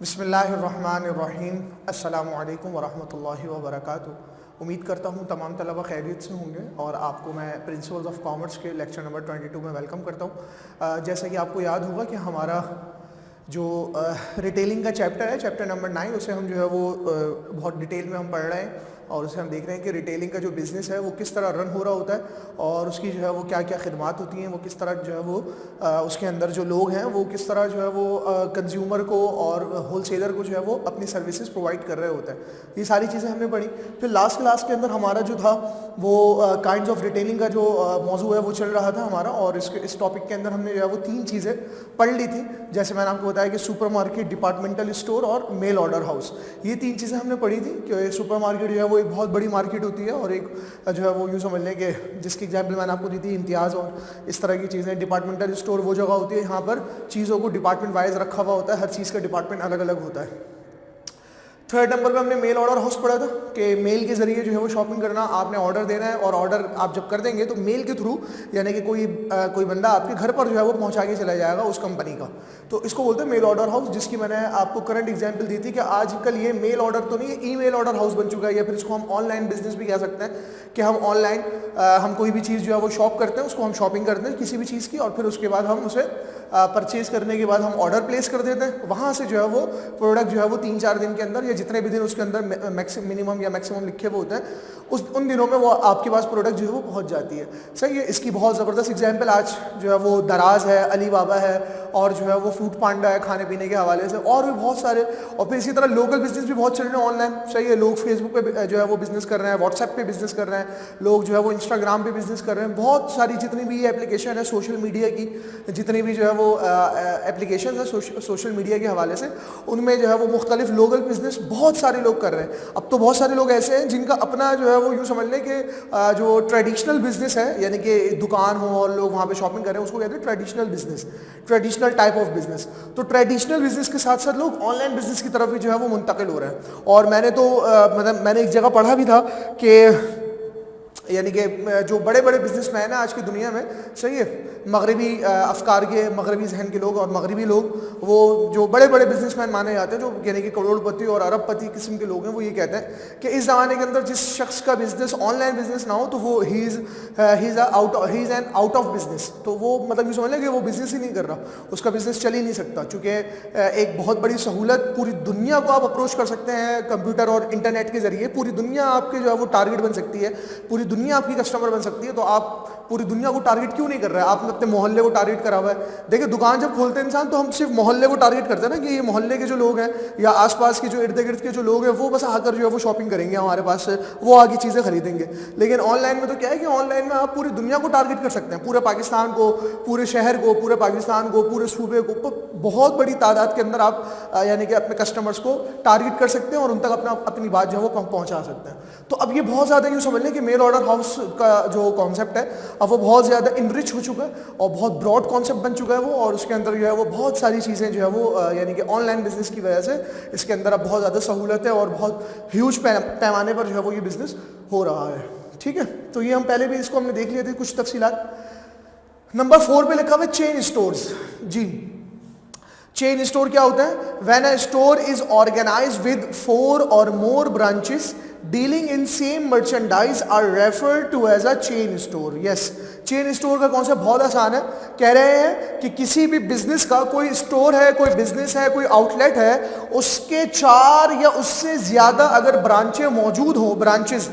بسم اللہ الرحمن الرحیم السلام علیکم ورحمۃ اللہ وبرکاتہ. امید کرتا ہوں تمام طلبہ خیریت سے ہوں گے اور آپ کو میں پرنسپلز آف کامرس کے لیکچر نمبر 22 میں ویلکم کرتا ہوں. جیسا کہ آپ کو یاد ہوگا کہ ہمارا جو ریٹیلنگ کا چیپٹر ہے چیپٹر نمبر 9 اسے ہم جو ہے وہ بہت ڈیٹیل میں ہم پڑھ رہے ہیں اور اسے ہم دیکھ رہے ہیں کہ ریٹیلنگ کا جو بزنس ہے وہ کس طرح رن ہو رہا ہوتا ہے اور اس کی جو ہے وہ کیا کیا خدمات ہوتی ہیں, وہ کس طرح جو ہے وہ اس کے اندر جو لوگ ہیں وہ کس طرح جو ہے وہ کنزیومر کو اور ہول سیلر کو جو ہے وہ اپنی سروسز پرووائڈ کر رہے ہوتے ہیں. یہ ساری چیزیں ہم نے پڑھی. پھر لاسٹ کلاس کے اندر ہمارا جو تھا وہ کائنڈز آف ریٹیلنگ کا جو موضوع ہے وہ چل رہا تھا ہمارا, اور اس ٹاپک کے اندر ہم نے جو ہے وہ 3 چیزیں پڑھ لی تھی. جیسے میں نے آپ کو بتایا کہ سپر مارکیٹ, ڈپارٹمنٹل اسٹور اور میل آرڈر ہاؤس, یہ 3 چیزیں ہم نے پڑھی تھی. کہ سپر مارکیٹ جو ہے وہ ایک بہت بڑی مارکیٹ ہوتی ہے اور ایک جو ہے وہ یوں سمجھ لیں کہ جس کی ایگزامپل میں نے آپ کو دی تھی امتیاز اور اس طرح کی چیزیں. ڈپارٹمنٹل اسٹور وہ جگہ ہوتی ہے یہاں پر چیزوں کو ڈپارٹمنٹ وائز رکھا ہوا ہوتا ہے, ہر چیز کا ڈپارٹمنٹ الگ الگ ہوتا ہے. 3rd نمبر پہ ہم نے میل آرڈر ہاؤس پڑھا تھا کہ میل کے ذریعے جو ہے وہ شاپنگ کرنا, آپ نے آرڈر دینا ہے اور آرڈر آپ جب کر دیں گے تو میل کے تھرو یعنی کہ کوئی بندہ آپ کے گھر پر جو ہے وہ پہنچا کے چلا جائے گا اس کمپنی کا, تو اس کو بولتے ہیں میل آرڈر ہاؤس. جس کی میں نے آپ کو کرنٹ ایگزامپل دی تھی کہ آج کل یہ میل آرڈر تو نہیں, ای میل آرڈر ہاؤس بن چکا ہے, یا پھر اس کو ہم آن لائن بزنس بھی کہہ سکتے ہیں کہ ہم آن لائن ہم کوئی بھی چیز جو ہے وہ شاپ کرتے ہیں, اس کو ہم شاپنگ کرتے ہیں کسی بھی چیز کی, اور پھر اس کے بعد ہم اسے پرچیز کرنے کے بعد ہم آرڈر پلیس کر دیتے ہیں. وہاں سے جو ہے وہ پروڈکٹ جو ہے وہ 3-4 دن کے اندر یا جتنے بھی دن اس کے اندر منیمم یا میکسیمم لکھے ہوئے ہوتے ہیں ان دنوں میں وہ آپ کے پاس پروڈکٹ جو ہے وہ پہنچ جاتی ہے. صحیح ہے. اس کی بہت زبردست ایگزامپل آج جو ہے وہ دراز ہے, علی بابا ہے, اور جو ہے وہ فوڈ پانڈا ہے کھانے پینے کے حوالے سے, اور بھی بہت سارے. اور پھر اسی طرح لوکل بزنس بھی بہت چل رہے ہیں آن لائن. صحیح ہے. لوگ فیس بک پہ جو ہے وہ بزنس کر رہے ہیں, واٹس ایپ پہ بزنس کر رہے ہیں, لوگ جو ہے وہ انسٹاگرام پہ بزنس کر رہے ہیں. بہت ساری جتنی بھی یہ اپلیکیشن ہے سوشل میڈیا کی, جتنی بھی جو ہے وہ اپلیکیشن ہے سوشل میڈیا کے حوالے سے, ان میں جو ہے وہ مختلف لوکل بزنس بہت سارے لوگ کر رہے ہیں. اب تو بہت سارے لوگ ایسے ہیں جن کا اپنا جو ہے وہ یوں سمجھ لیں کہ جو ٹریڈیشنل بزنس ہے, یعنی کہ دکان ہو اور لوگ وہاں پہ شاپنگ کر رہے ہیں, اس کو کہتے ہیں traditional business, traditional type of business. تو ٹریڈیشنل بزنس کے ساتھ ساتھ لوگ آن لائن بزنس کی طرف بھی جو ہے وہ منتقل ہو رہے ہیں. اور میں نے تو مطلب میں نے ایک جگہ پڑھا بھی تھا کہ یعنی کہ جو بڑے بڑے بزنس مین ہیں آج کی دنیا میں, صحیح ہے, مغربی افکار کے, مغربی ذہن کے لوگ اور مغربی لوگ, وہ جو بڑے بڑے بزنس مین مانے جاتے ہیں جو یعنی کہ کروڑ پتی اور ارب پتی قسم کے لوگ ہیں, وہ یہ کہتے ہیں کہ اس زمانے کے اندر جس شخص کا بزنس آن لائن بزنس نہ ہو تو وہ ہی is an out of business. تو وہ مطلب یہ سمجھ لیں کہ وہ بزنس ہی نہیں کر رہا, اس کا بزنس چل ہی نہیں سکتا. چونکہ ایک بہت بڑی سہولت, پوری دنیا کو آپ اپروچ کر سکتے ہیں کمپیوٹر اور انٹرنیٹ کے ذریعے. پوری دنیا آپ کے جو ہے وہ ٹارگیٹ بن سکتی ہے, پوری دنیا آپ کی کسٹمر بن سکتی ہے. تو آپ پوری دنیا کو ٹارگیٹ کیوں نہیں کر رہے ہیں؟ آپ نے اپنے محلے کو ٹارگیٹ کرا ہوا ہے. دیکھیں دکان جب کھولتے ہیں انسان تو ہم صرف محلے کو ٹارگیٹ کرتے ہیں نا, کہ یہ محلے کے جو لوگ ہیں یا آس پاس کے جو ارد گرد کے جو لوگ ہیں وہ بس آ کر جو ہے وہ شاپنگ کریں گے ہمارے پاس سے, وہ آگے چیزیں خریدیں گے. لیکن آن لائن میں تو کیا ہے کہ آن لائن میں آپ پوری دنیا کو ٹارگیٹ کر سکتے ہیں, پورے پاکستان کو, پورے شہر کو, پورے پاکستان کو, پورے صوبے کو, بہت بڑی تعداد کے اندر آپ یعنی کہ اپنے کسٹمرز کو ٹارگیٹ کر سکتے ہیں اور ان تک اپنی بات جو ہے وہ پہنچا سکتے ہیں. تو اب یہ بہت زیادہ یوں سمجھ لیں کہ میل آرڈر ہاؤس کا جو کانسیپٹ ہے اب وہ بہت زیادہ انرچ ہو چکا ہے اور بہت براڈ کانسیپٹ بن چکا ہے وہ, اور اس کے اندر جو ہے وہ بہت ساری چیزیں جو ہے وہ یعنی کہ آن لائن بزنس کی وجہ سے اس کے اندر اب بہت زیادہ سہولت ہے اور بہت ہیوج پیمانے پر جو ہے وہ یہ بزنس ہو رہا ہے. ٹھیک ہے, تو یہ ہم پہلے بھی اس کو ہم نے دیکھ لیے تھے کچھ تفصیلات. نمبر 4 پہ لکھا ہوا ہے چین اسٹورز. جی, چین اسٹور کیا ہوتا ہے؟ When a store is organised with 4 or more branches dealing in same merchandise are referred to as a chain store. Yes, chain store کا کانسیپٹ بہت آسان ہے. کہہ رہے ہیں کہ کسی بھی بزنس کا کوئی اسٹور ہے, کوئی بزنس ہے, کوئی آؤٹ لیٹ ہے, اس کے 4 یا اس سے زیادہ اگر برانچیں موجود ہوں, برانچز,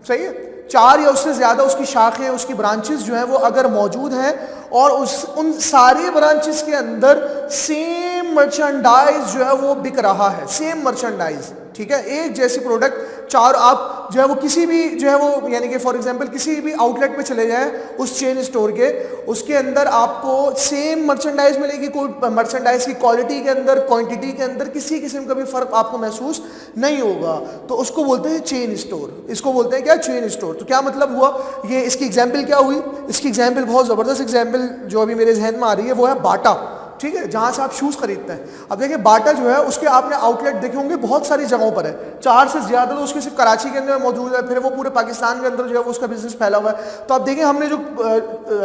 صحیح ہے, 4 یا اس سے زیادہ اس کی شاخیں, اس کی برانچز جو ہیں وہ اگر موجود ہیں اور ان ساری برانچز کے اندر سیم مرچنڈائز جو ہے وہ بک رہا ہے, سیم مرچنڈائز, ٹھیک ہے, ایک جیسی پروڈکٹ 4, آپ جو ہے وہ کسی بھی جو ہے وہ یعنی کہ فار ایگزامپل کسی بھی آؤٹ لیٹ پہ چلے جائیں اس چین اسٹور کے, اس کے اندر آپ کو سیم مرچنڈائز ملے گی. کوئی مرچنڈائز کی کوالٹی کے اندر, کوانٹٹی کے اندر کسی قسم کا بھی فرق آپ کو محسوس نہیں ہوگا. تو اس کو بولتے ہیں چین اسٹور. اس کو بولتے ہیں کیا؟ چین اسٹور. تو کیا مطلب ہوا یہ, اس کی ایگزامپل کیا ہوئی؟ اس کی ایگزامپل بہت زبردست ایگزامپل جو ابھی میرے ذہن میں آ رہی ہے وہ ہے باٹا. ٹھیک ہے, جہاں سے آپ شوز خریدتے ہیں. اب دیکھیں باٹا جو ہے اس کے آپ نے آؤٹ لیٹ دیکھے ہوں گے بہت ساری جگہوں پر ہے, 4 سے زیادہ تو اس کے صرف کراچی کے اندر موجود ہے, پھر وہ پورے پاکستان کے اندر جو ہے وہ اس کا بزنس پھیلا ہوا ہے. تو آپ دیکھیں ہم نے جو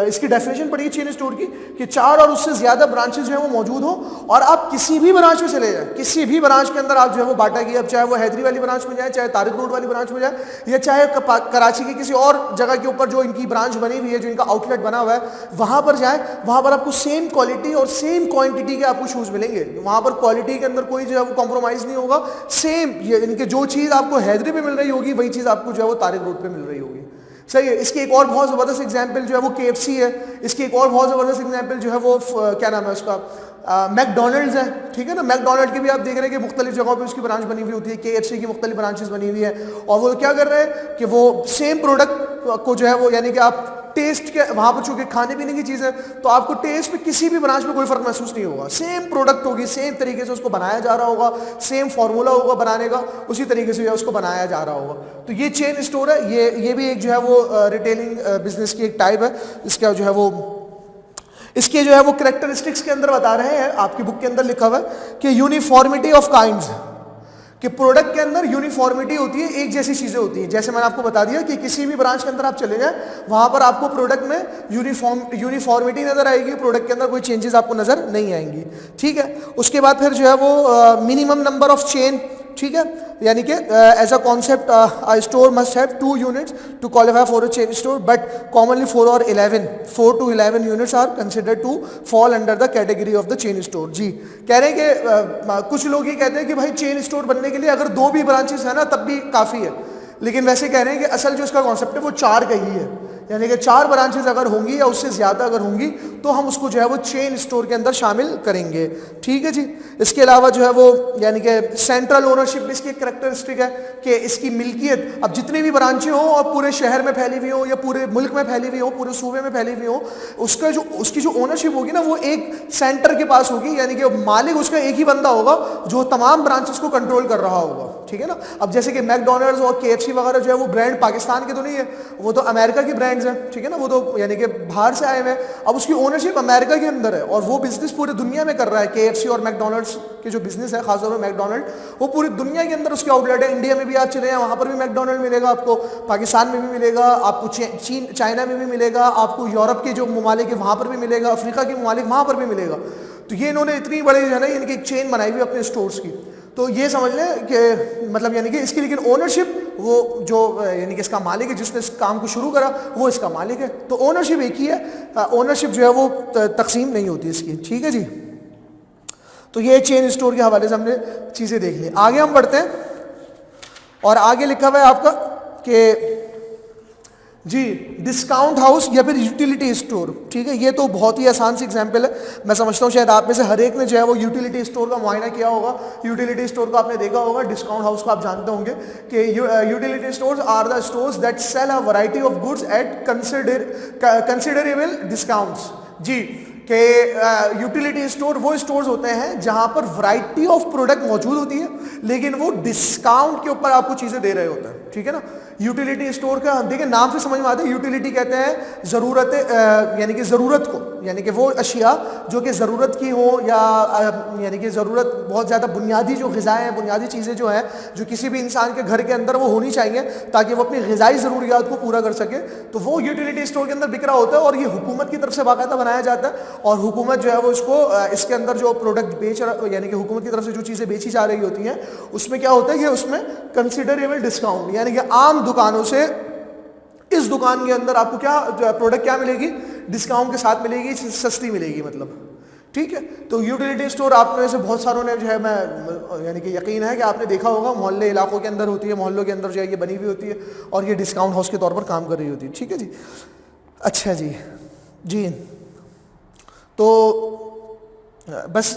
اس کی ڈیفینیشن پڑھی ہے چین اسٹور کی کہ 4 اور اس سے زیادہ برانچز جو ہیں وہ موجود ہوں, اور آپ کسی بھی برانچ میں چلے جائیں, کسی بھی برانچ کے اندر آپ جو ہے وہ باٹا کی, اب چاہے وہ حیدری والی برانچ میں جائیں, چاہے طارق روڈ والی برانچ میں جائیں, یا چاہے کراچی کی کسی اور جگہ کے اوپر جو ان کی برانچ بنی ہوئی ہے, جو ان کا آؤٹ لیٹ بنا ہوا ہے, وہاں پر جائیں, وہاں پر آپ کو سیم کوالٹی اور سیم کوانٹٹی کے آپ کو شوز ملیں گے. وہاں پر کوالٹی کے اندر کوئی جو ہے وہ کمپرومائز نہیں ہوگا, سیم ان کے جو چیز آپ کو حیدری پہ مل رہی ہوگی وہی چیز آپ کو جو ہے وہ طارق روڈ پہ مل رہی ہوگی. صحیح ہے. اس کی ایک اور بہت زبردست ایگزامپل جو ہے وہ KFC ہے. اس کی ایک اور بہت زبردست ایگزامپل جو ہے وہ کیا نام ہے اس کا, میک ڈونلڈز ہے. ٹھیک ہے نا, میک ڈونلڈ کی بھی آپ دیکھ رہے ہیں کہ مختلف جگہوں پہ اس کی برانچ بنی ہوئی ہوتی ہے, KFC کی مختلف برانچز بنی ہوئی ہیں, اور وہ کیا کر رہے ہیں کہ وہ سیم پروڈکٹ کو جو ہے وہ یعنی کہ آپ ٹیسٹ کے وہاں پر چونکہ کھانے پینے کی چیز ہے تو آپ کو ٹیسٹ میں کسی بھی برانچ میں کوئی فرق محسوس نہیں ہوگا. سیم پروڈکٹ ہوگی, سیم طریقے سے اس کو بنایا جا رہا ہوگا, سیم فارمولا ہوگا بنانے کا, اسی طریقے سے اس کو بنایا جا رہا ہوگا. تو یہ چین اسٹور ہے, یہ بھی ایک جو ہے وہ ریٹیلنگ بزنس کی ایک ٹائپ ہے. اس کا جو ہے وہ اس کے جو ہے وہ کریکٹرسٹکس کے اندر بتا رہے ہیں, آپ کی بک کے اندر لکھا ہوا ہے کہ یونیفارمٹی آف کائنڈز, کہ پروڈکٹ کے اندر یونیفارمٹی ہوتی ہے, ایک جیسی چیزیں ہوتی ہیں. جیسے میں نے آپ کو بتا دیا کہ کسی بھی برانچ کے اندر آپ چلے جائیں وہاں پر آپ کو پروڈکٹ میں یونیفارمٹی نظر آئے گی, پروڈکٹ کے اندر کوئی چینجز آپ کو نظر نہیں آئیں گی. ٹھیک ہے. اس کے بعد پھر جو ہے وہ منیمم نمبر آف چین, ٹھیک ہے, یعنی کہ as a concept store must have 2 units to qualify for a chain store, but commonly 4 or 11 4 to 11 units are considered to fall under the category of the chain store. جی کہہ رہے ہیں کہ کچھ لوگ یہ کہتے ہیں کہ بھائی چین اسٹور بننے کے لیے اگر 2 بھی برانچز ہیں نا تب بھی کافی ہے, لیکن ویسے کہہ رہے ہیں کہ اصل جو اس کا کانسیپٹ ہے وہ 4 کا ہی ہے, یعنی کہ 4 برانچز اگر ہوں گی یا اس سے زیادہ اگر ہوں گی تو ہم اس کو جو ہے وہ چین اسٹور کے اندر شامل کریں گے. ٹھیک ہے جی. اس کے علاوہ جو ہے وہ یعنی کہ سینٹرل اونرشپ اس کی ایک کریکٹرسٹک ہے کہ اس کی ملکیت اب جتنی بھی برانچیں ہوں اور پورے شہر میں پھیلی ہوئی ہوں یا پورے ملک میں پھیلی ہوئی ہوں, پورے صوبے میں پھیلی ہوئی ہوں, اس کی جو اونرشپ ہوگی نا وہ ایک سینٹر کے پاس ہوگی, یعنی کہ مالک اس کا ایک ہی بندہ ہوگا جو تمام برانچز کو کنٹرول کر رہا ہوگا. ٹھیک ہے نا. اب جیسے کہ میک ڈونلڈز اور KFC وغیرہ جو ہے وہ برانڈ پاکستان کے تو نہیں ہے, وہ تو امریکہ کی برانڈز ہیں. ٹھیک ہے نا, وہ تو یعنی کہ باہر سے آئے ہوئے ہیں. اب اس کی اونرشپ امریکہ کے اندر ہے اور وہ بزنس پورے دنیا میں کر رہا ہے. KFC اور میک ڈونلڈز کے جو بزنس ہے, خاص طور پر میک ڈونلڈ, وہ پوری دنیا کے اندر اس کے آؤٹ لیٹ ہے. انڈیا میں بھی آپ چلے ہیں وہاں پر بھی میک ڈونلڈ ملے گا آپ کو, پاکستان میں بھی ملے گا آپ کو, چائنا میں بھی ملے گا آپ کو, یورپ کے جو ممالک ہیں وہاں پر بھی ملے گا, افریقہ کے ممالک وہاں پر بھی ملے گا. تو یہ انہوں نے اتنی بڑی جو ہے نا یعنی کہ ایک چین بنائی ہوئی اپنے اسٹورز کی. تو یہ سمجھ لیں کہ مطلب یعنی کہ اس کی لیکن اونرشپ وہ جو یعنی کہ اس کا مالک ہے جس نے اس کام کو شروع کرا وہ اس کا مالک ہے. تو اونرشپ ایک ہی ہے, اونرشپ جو ہے وہ تقسیم نہیں ہوتی اس کی. ٹھیک ہے جی. تو یہ چین اسٹور کے حوالے سے ہم نے چیزیں دیکھ لی. آگے ہم بڑھتے ہیں اور آگے لکھا ہوا ہے آپ کا کہ جی ڈسکاؤنٹ ہاؤس یا پھر یوٹیلیٹی اسٹور. ٹھیک ہے. یہ تو بہت ہی آسان سی ایگزامپل ہے. میں سمجھتا ہوں شاید آپ میں سے ہر ایک نے جو ہے وہ یوٹیلیٹی اسٹور کا معائنہ کیا ہوگا, یوٹیلیٹی اسٹور کو آپ نے دیکھا ہوگا. ڈسکاؤنٹ ہاؤس کو آپ جانتے ہوں گے کہ utility stores are the stores that sell a variety of goods at considerable discounts. جی کہ یوٹیلیٹی اسٹور وہ اسٹورز ہوتے ہیں جہاں پر ورائٹی آف پروڈکٹ موجود ہوتی ہے لیکن وہ ڈسکاؤنٹ کے اوپر آپ کو چیزیں دے رہے ہوتے ہیں. ٹھیک ہے نا. یوٹیلیٹی اسٹور کا دیکھیں نام سے سمجھ میں آتا ہے, یوٹیلیٹی کہتے ہیں ضرورت, یعنی کہ ضرورت کو, یعنی کہ وہ اشیاء جو کہ ضرورت کی ہوں یا یعنی کہ ضرورت بہت زیادہ بنیادی جو غذائیں ہیں, بنیادی چیزیں جو ہیں جو کسی بھی انسان کے گھر کے اندر وہ ہونی چاہیے تاکہ وہ اپنی غذائی ضروریات کو پورا کر سکے. تو وہ یوٹیلیٹی اسٹور کے اندر بک رہا ہوتا ہے اور یہ حکومت کی طرف سے باقاعدہ بنایا جاتا ہے اور حکومت جو ہے وہ اس کو اس کے اندر جو پروڈکٹ بیچ یعنی کہ حکومت کی طرف سے جو چیزیں بیچی جا رہی ہوتی ہیں اس میں کیا ہوتا ہے کہ اس میں کنسیڈریبل ڈسکاؤنٹ, یعنی کہ عام دکانوں سے اس دکان کے اندر آپ کو کیا پروڈکٹ کیا ملے گی, ڈسکاؤنٹ کے ساتھ ملے گی, سستی ملے گی مطلب. ٹھیک ہے. تو یوٹیلیٹی اسٹور آپ میں سے بہت ساروں نے جو ہے میں یعنی کہ یقین ہے کہ آپ نے دیکھا ہوگا محلے علاقوں کے اندر ہوتی ہے, محلوں کے اندر جو ہے یہ بنی ہوئی ہوتی ہے اور یہ ڈسکاؤنٹ ہاؤس کے طور پر کام کر رہی ہوتی ہے. ٹھیک ہے جی. اچھا جی. جی تو بس